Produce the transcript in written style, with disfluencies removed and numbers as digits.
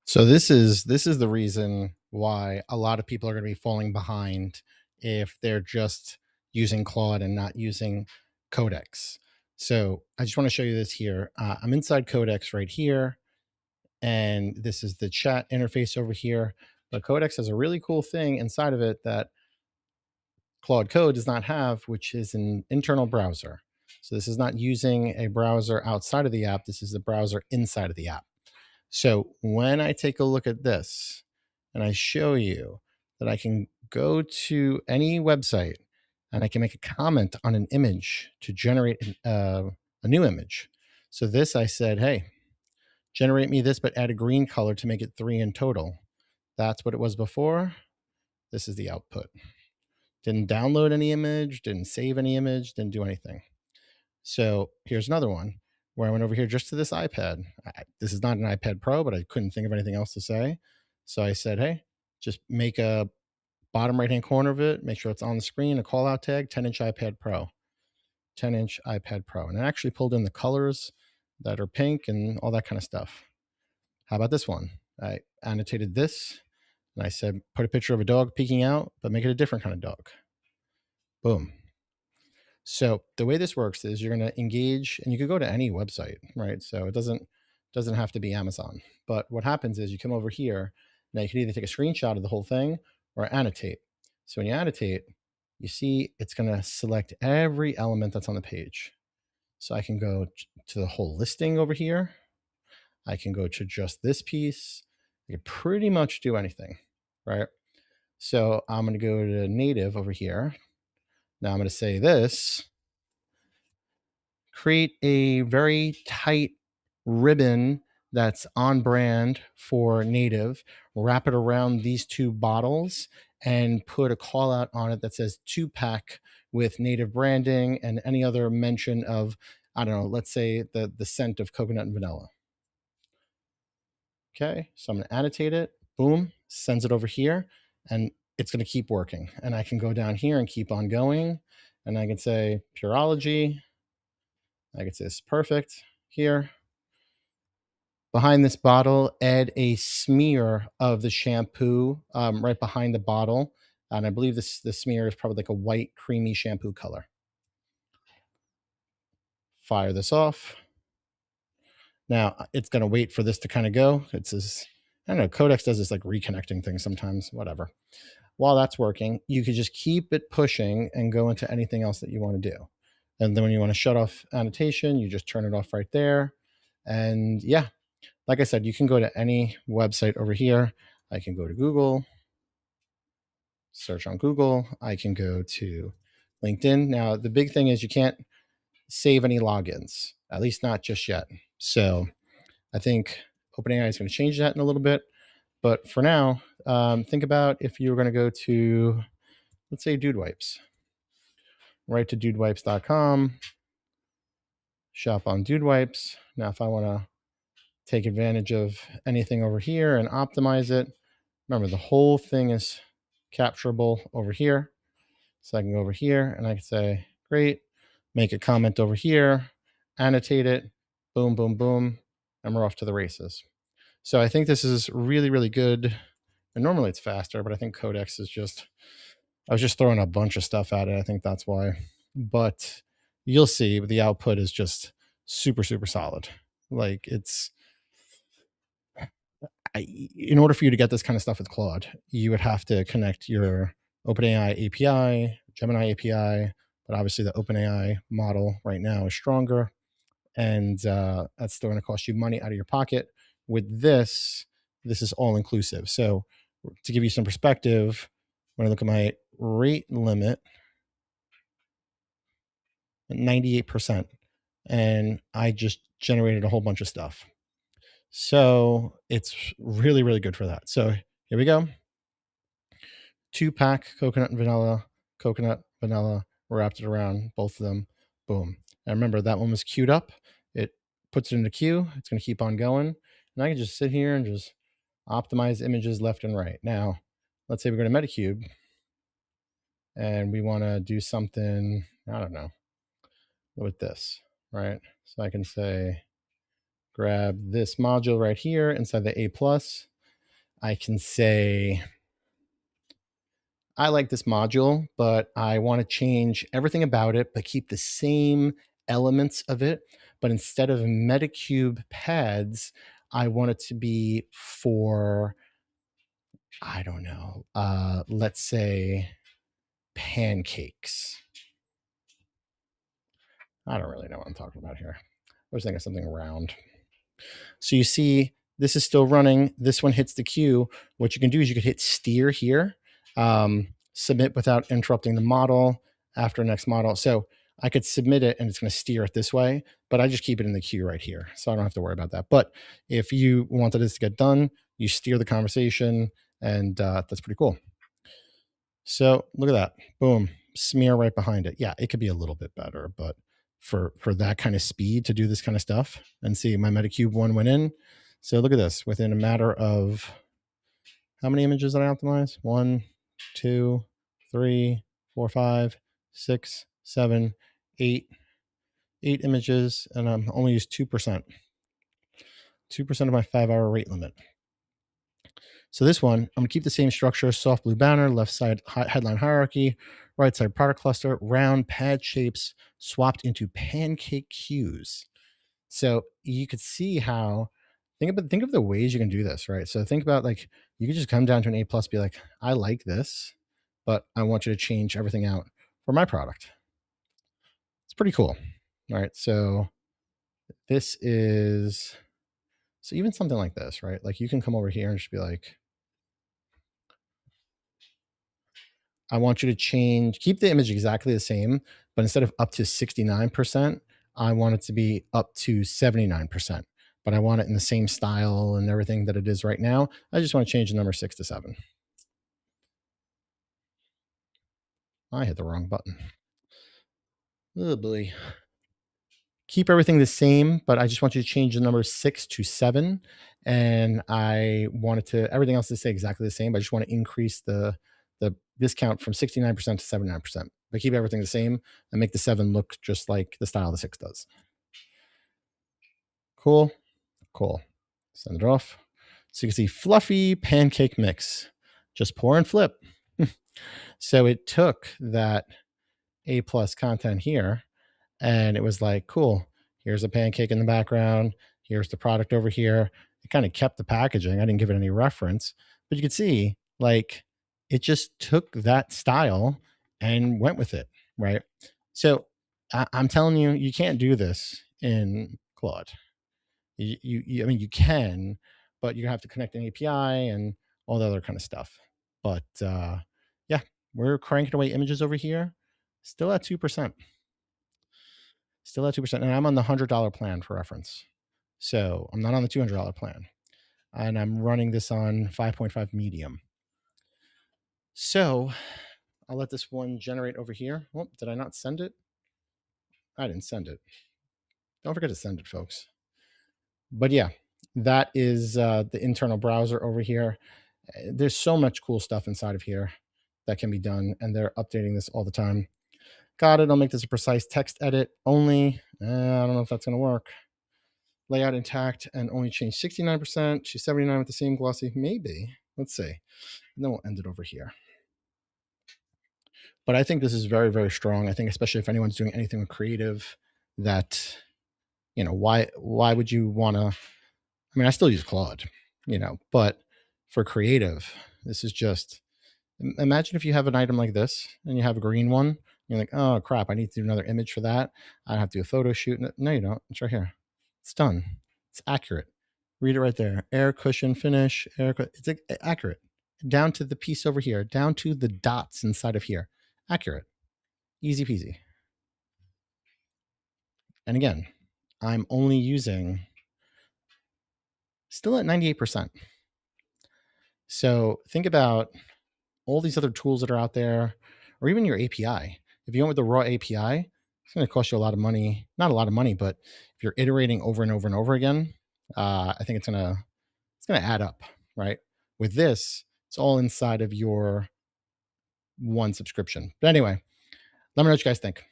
So this is the reason why a lot of people are going to be falling behind if they're just using Claude and not using Codex. So I just want to show you this here. I'm inside Codex right here, and this is the chat interface over here. But Codex has a really cool thing inside of it that Claude Code does not have, which is an internal browser. So this is not using a browser outside of the app. This is the browser inside of the app. So when I take a look at this and I show you that I can go to any website and I can make a comment on an image to generate a new image. So this, I said, hey, generate me this, but add a green color to make it 3 in total. That's what it was before. This is the output. Didn't download any image, didn't save any image, didn't do anything. So here's another one where I went over here just to this iPad. This is not an iPad Pro, but I couldn't think of anything else to say. So I said, hey, just make a bottom right hand corner of it, make sure it's on the screen, a call out tag, 10-inch iPad Pro, 10-inch iPad Pro. And I actually pulled in the colors that are pink and all that kind of stuff. How about this one? I annotated this and I said, put a picture of a dog peeking out, but make it a different kind of dog. Boom. So the way this works is you're going to engage, and you could go to any website, right? So it doesn't have to be Amazon. But what happens is you come over here. Now you can either take a screenshot of the whole thing or annotate. So when you annotate, you see it's going to select every element that's on the page. So I can go to the whole listing over here. I can go to just this piece. I can pretty much do anything, right? So I'm going to go to native over here. Now I'm going to say this. Create a very tight ribbon that's on brand for native, wrap it around these 2 bottles, and put a call out on it that says 2-pack with native branding and any other mention of, I don't know, let's say the scent of coconut and vanilla. Okay, so I'm going to annotate it. Boom, sends it over here, and it's going to keep working. And I can go down here and keep on going, and I can say Pureology. I can say this is perfect here. Behind this bottle, add a smear of the shampoo right behind the bottle. And I believe this smear is probably like a white, creamy shampoo color. Fire this off. Now it's going to wait for this to kind of go. It's this, I don't know, Codex does this like reconnecting thing sometimes, whatever. While that's working, you could just keep it pushing and go into anything else that you want to do. And then when you want to shut off annotation, you just turn it off right there. And yeah, like I said, you can go to any website over here. I can go to Google, search on Google. I can go to LinkedIn. Now, the big thing is you can't save any logins, at least not just yet. So I think OpenAI is going to change that in a little bit. But for now, think about if you were going to go to, let's say, Dude Wipes. Right to dudewipes.com, shop on Dude Wipes. Now, if I want to take advantage of anything over here and optimize it, remember the whole thing is capturable over here. So I can go over here and I can say, great, make a comment over here, annotate it, boom, boom, boom, and we're off to the races. So I think this is really, really good. And normally it's faster, but I think Codex is just, I was just throwing a bunch of stuff at it. I think that's why. But you'll see the output is just super, super solid. Like it's, in order for you to get this kind of stuff with Claude, you would have to connect your OpenAI API, Gemini API, but obviously the OpenAI model right now is stronger, and that's still going to cost you money out of your pocket. With this is all inclusive. So to give you some perspective, when I look at my rate limit, 98%, and I just generated a whole bunch of stuff. So it's really, really good for that. So here we go. 2-pack coconut and vanilla, wrapped it around both of them. Boom. And remember that one was queued up. It puts it in the queue. It's going to keep on going. And I can just sit here and just optimize images left and right. Now, let's say we're going to Metacube and we want to do something, I don't know, with this, right? So I can say, grab this module right here inside the A+. I can say, I like this module, but I want to change everything about it, but keep the same elements of it. But instead of Metacube pads, I want it to be for, I don't know, let's say pancakes. I don't really know what I'm talking about here. I was thinking of something round. So you see, this is still running. This one hits the queue. What you can do is you could hit steer here, submit without interrupting the model after next model. So I could submit it and it's going to steer it this way, but I just keep it in the queue right here. So I don't have to worry about that. But if you wanted this to get done, you steer the conversation, and that's pretty cool. So look at that. Boom. Smear right behind it. Yeah, it could be a little bit better, but for that kind of speed to do this kind of stuff, and see, my Metacube one went in. So look at this. Within a matter of, how many images did I optimize? 1, 2, 3, 4, 5, 6, 7, 8. 8 images, and I'm only used 2%. 2% of my 5-hour rate limit. So this one, I'm gonna keep the same structure: soft blue banner, left side headline hierarchy, right side product cluster, round pad shapes swapped into pancake cues. So you could see how, think of the ways you can do this, right? So think about, like, you could just come down to an A plus, be like, I like this, but I want you to change everything out for my product. It's pretty cool. All right. So this is, so even something like this, right? Like, you can come over here and just be like, I want you to change, keep the image exactly the same, but instead of up to 69%, I want it to be up to 79%. But I want it in the same style and everything that it is right now. I just want to change the number 6 to 7. I hit the wrong button. Oh boy. Keep everything the same, but I just want you to change the number 6 to 7. And I wanted to, everything else to stay exactly the same. But I just want to increase the discount from 69% to 79%. But keep everything the same and make the 7 look just like the style the 6 does. Cool. Cool. Send it off. So you can see fluffy pancake mix. Just pour and flip. So it took that A plus content here, and it was like, cool, here's a pancake in the background, here's the product over here. It kind of kept the packaging. I didn't give it any reference, but you could see, like, it just took that style and went with it, right? So I'm telling you, you can't do this in Claude. I mean, you can, but you have to connect an API and all the other kind of stuff. But yeah, we're cranking away images over here, still at 2%. Still at 2%. And I'm on the $100 plan for reference. So I'm not on the $200 plan. And I'm running this on 5.5 medium. So I'll let this one generate over here. Oh, did I not send it? I didn't send it. Don't forget to send it, folks. But yeah, that is the internal browser over here. There's so much cool stuff inside of here that can be done, and they're updating this all the time. Got it. I'll make this a precise text edit only. I don't know if that's going to work. Layout intact and only change 69% to 79 with the same glossy. Maybe. Let's see. And then we'll end it over here. But I think this is very, very strong. I think especially if anyone's doing anything with creative, that, why would you want to, I mean, I still use Claude, but for creative, this is just, imagine if you have an item like this and you have a green one. You're like, oh crap, I need to do another image for that. I have to do a photo shoot. No, you don't. It's right here. It's done. It's accurate. Read it right there. Air cushion finish. It's accurate. Down to the piece over here. Down to the dots inside of here. Accurate. Easy peasy. And again, I'm only using, still at 98%. So think about all these other tools that are out there, or even your API. If you went with the raw API, it's going to cost you a lot of money. Not a lot of money, but if you're iterating over and over and over again, I think it's going to add up, right? With this, it's all inside of your one subscription. But anyway, let me know what you guys think.